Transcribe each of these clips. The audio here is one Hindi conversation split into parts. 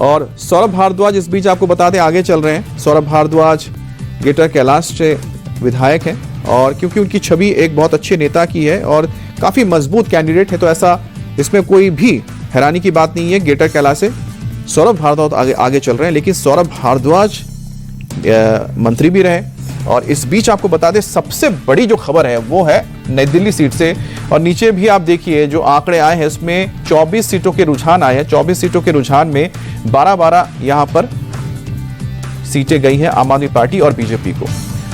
और सौरभ भारद्वाज इस बीच आपको बता दें आगे चल रहे हैं। सौरभ भारद्वाज ग्रेटर कैलाश से विधायक हैं और क्योंकि उनकी छवि एक बहुत अच्छे नेता की है और काफी मजबूत कैंडिडेट है, तो ऐसा इसमें कोई भी हैरानी की बात नहीं है। ग्रेटर कैलाश से सौरभ भारद्वाज आगे चल रहे हैं, लेकिन सौरभ भारद्वाज मंत्री भी रहे। और इस बीच आपको बता दें सबसे बड़ी जो खबर है वो है नई दिल्ली सीट से, और नीचे भी आप देखिए जो आंकड़े आए हैं इसमें 24 सीटों के रुझान आए हैं। 24 सीटों के रुझान में 12-12 यहां पर सीटें गई हैं आम आदमी पार्टी और बीजेपी को।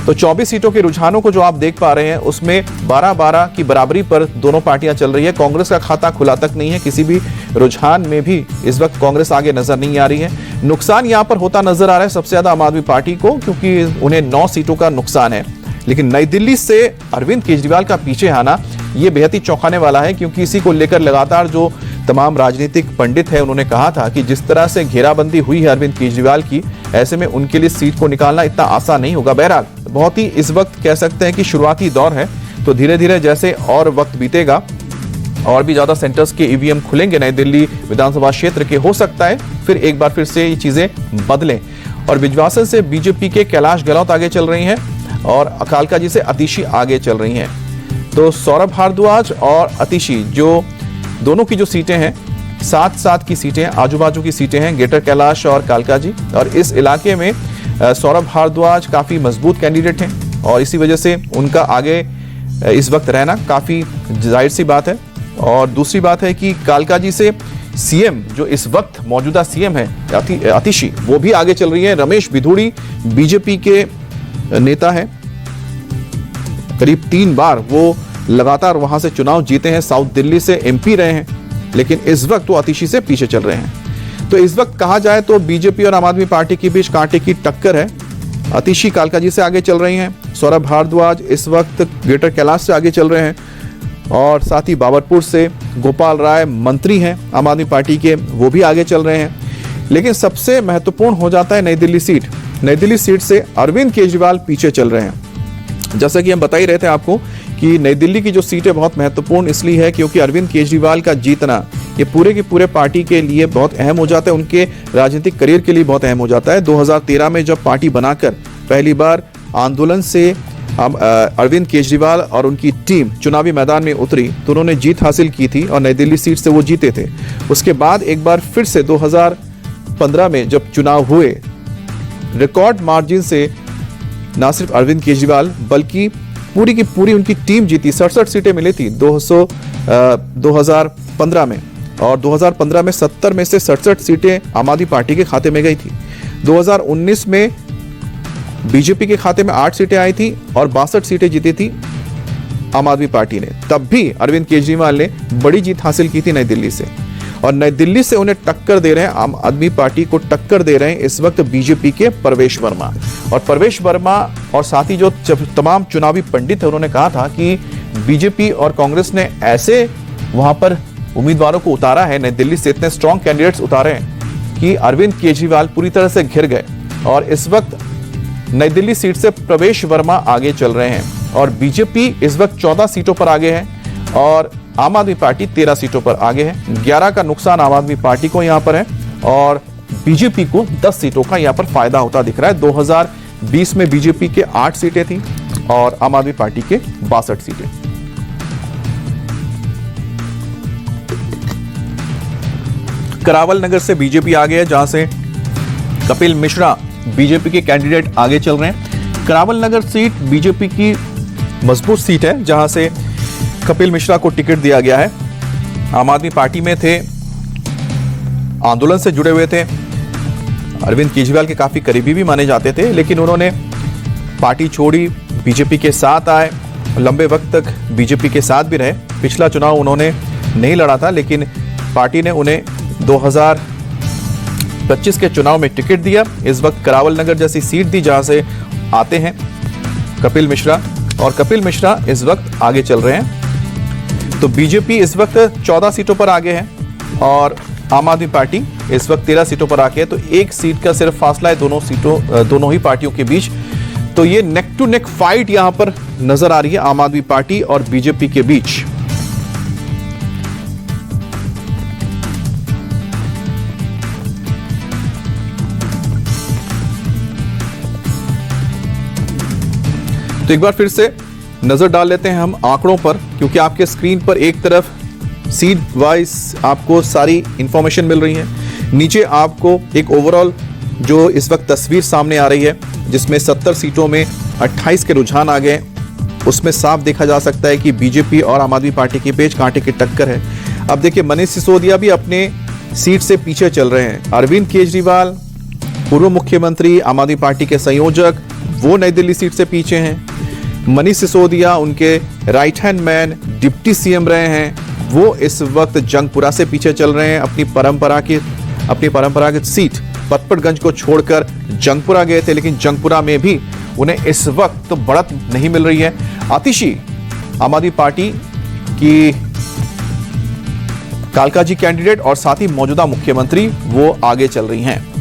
तो 24 सीटों के रुझानों को जो आप देख पा रहे हैं उसमें 12-12 की बराबरी पर दोनों पार्टियां चल रही है। कांग्रेस का खाता खुला तक नहीं है, किसी भी रुझान में भी इस वक्त कांग्रेस आगे नजर नहीं आ रही है। नुकसान यहां पर होता नजर आ रहा है सबसे ज्यादा आम आदमी पार्टी को, क्योंकि उन्हें 9 सीटों का नुकसान है। लेकिन नई दिल्ली से अरविंद केजरीवाल का पीछे आना यह बेहद ही चौंकाने वाला है, क्योंकि इसी को लेकर लगातार जो तमाम राजनीतिक पंडित है उन्होंने कहा था कि जिस तरह से घेराबंदी हुई है अरविंद केजरीवाल की, ऐसे में उनके लिए सीट को निकालना इतना आसान नहीं होगा। बहरहाल बहुत ही इस वक्त कह सकते हैं कि शुरुआती दौर है, तो धीरे धीरे जैसे और वक्त बीतेगा और भी ज्यादा सेंटर्स के ईवीएम खुलेंगे नई दिल्ली विधानसभा क्षेत्र के, हो सकता है फिर एक बार फिर से ये चीजें बदलें। और बिजवासन से बीजेपी के कैलाश गहलोत आगे चल रही हैं और कालकाजी से अतिशी आगे चल रही हैं। तो सौरभ भारद्वाज और अतिशी जो दोनों की जो सीटें हैं 7-7 की सीटें आजू बाजू की सीटें हैं, ग्रेटर कैलाश और कालकाजी, और इस इलाके में सौरभ भारद्वाज काफी मजबूत कैंडिडेट हैं और इसी वजह से उनका आगे इस वक्त रहना काफी जाहिर सी बात है। और दूसरी बात है कि कालकाजी से सीएम जो इस वक्त मौजूदा सीएम है अतिशी, वो भी आगे चल रही है। रमेश बिधूड़ी बीजेपी के नेता हैं, करीब 3 बार वो लगातार वहां से चुनाव जीते हैं, साउथ दिल्ली से एमपी रहे हैं, लेकिन इस वक्त वो अतिशी से पीछे चल रहे हैं। तो इस वक्त कहा जाए तो बीजेपी और आम आदमी पार्टी के बीच कांटे की टक्कर है। अतिशी कालकाजी से आगे चल रही हैं, सौरभ भारद्वाज इस वक्त ग्रेटर कैलाश से आगे चल रहे हैं, और साथ ही बाबरपुर से गोपाल राय मंत्री हैं आम आदमी पार्टी के, वो भी आगे चल रहे हैं। लेकिन सबसे महत्वपूर्ण हो जाता है नई दिल्ली सीट। नई दिल्ली सीट से अरविंद केजरीवाल पीछे चल रहे हैं। जैसा कि हम बता ही रहे थे आपको कि नई दिल्ली की जो सीटें बहुत महत्वपूर्ण इसलिए है क्योंकि अरविंद केजरीवाल का जीतना ये पूरे के पूरे पार्टी के लिए बहुत अहम हो जाता है, उनके राजनीतिक करियर के लिए बहुत अहम हो जाता है। 2013 में जब पार्टी बनाकर पहली बार आंदोलन से अरविंद केजरीवाल और उनकी टीम चुनावी मैदान में उतरी तो उन्होंने जीत हासिल की थी और नई दिल्ली सीट से वो जीते थे। उसके बाद एक बार फिर से 2015 में जब चुनाव हुए, रिकॉर्ड मार्जिन से न सिर्फ अरविंद केजरीवाल बल्कि पूरी की पूरी उनकी टीम जीती। 67 सीटें मिली थी 2015 में, और 2015 में 70 में से 67 सीटें आम आदमी पार्टी के खाते में गई थी। 2019 में बीजेपी के खाते में 8 सीटें आई थी और 62 सीटें जीती थी आम आदमी पार्टी ने। तब भी अरविंद केजरीवाल ने बड़ी जीत हासिल की थी नई दिल्ली से, और नई दिल्ली से उन्हें टक्कर दे रहे हैं, आम आदमी पार्टी को टक्कर दे रहे हैं इस वक्त बीजेपी के प्रवेश वर्मा। और प्रवेश वर्मा और साथ ही जो तमाम चुनावी पंडित है उन्होंने कहा था कि बीजेपी और कांग्रेस ने ऐसे वहां पर उम्मीदवारों को उतारा है, नई दिल्ली से इतने स्ट्रॉन्ग कैंडिडेट्स उतारे हैं कि अरविंद केजरीवाल पूरी तरह से घिर गए। और इस वक्त नई दिल्ली सीट से प्रवेश वर्मा आगे चल रहे हैं और बीजेपी इस वक्त 14 सीटों पर आगे है और आम आदमी पार्टी 13 सीटों पर आगे है। 11 का नुकसान आम आदमी पार्टी को यहां पर है और बीजेपी को 10 सीटों का यहां पर फायदा होता दिख रहा है। 2020 में बीजेपी के 8 सीटें थी और आम आदमी पार्टी के 62 सीटें। करावल नगर से बीजेपी आगे है, जहां से कपिल मिश्रा बीजेपी के कैंडिडेट आगे चल रहे हैं। करावल नगर सीट बीजेपी की मजबूत सीट है, जहां से कपिल मिश्रा को टिकट दिया गया है। आम आदमी पार्टी में थे, आंदोलन से जुड़े हुए थे, अरविंद केजरीवाल के काफी करीबी भी माने जाते थे, लेकिन उन्होंने पार्टी छोड़ी, बीजेपी के साथ आए, लंबे वक्त तक बीजेपी के साथ भी रहे। पिछला चुनाव उन्होंने नहीं लड़ा था, लेकिन पार्टी ने उन्हें 2025 के चुनाव में टिकट दिया। इस वक्त करावल नगर जैसी सीट दी जहां से आते हैं कपिल मिश्रा, और कपिल मिश्रा इस वक्त आगे चल रहे हैं। तो बीजेपी इस वक्त 14 सीटों पर आगे है और आम आदमी पार्टी इस वक्त 13 सीटों पर आगे है। तो एक सीट का सिर्फ फासला है दोनों ही पार्टियों के बीच। तो ये नेक टू नेक फाइट यहां पर नजर आ रही है आम आदमी पार्टी और बीजेपी के बीच। तो एक बार फिर से नजर डाल लेते हैं हम आंकड़ों पर, क्योंकि आपके स्क्रीन पर एक तरफ सीट वाइज आपको सारी इंफॉर्मेशन मिल रही है, नीचे आपको एक ओवरऑल जो इस वक्त तस्वीर सामने आ रही है, जिसमें 70 सीटों में 28 के रुझान आ गए। उसमें साफ देखा जा सकता है कि बीजेपी और आम आदमी पार्टी के बीच कांटे की टक्कर है। अब देखिए, मनीष सिसोदिया भी अपने सीट से पीछे चल रहे हैं। अरविंद केजरीवाल, पूर्व मुख्यमंत्री, आम आदमी पार्टी के संयोजक, वो नई दिल्ली सीट से पीछे हैं। मनीष सिसोदिया उनके right hand man, deputy CM रहे हैं, वो इस वक्त जंगपुरा से पीछे चल रहे हैं। अपनी परंपरागत सीट पटपड़गंज को छोड़कर जंगपुरा गए थे, लेकिन जंगपुरा में भी उन्हें इस वक्त तो बढ़त नहीं मिल रही है। आतिशी, आम आदमी पार्टी की कालकाजी कैंडिडेट और साथ ही मौजूदा मुख्यमंत्री, वो आगे चल रही हैं।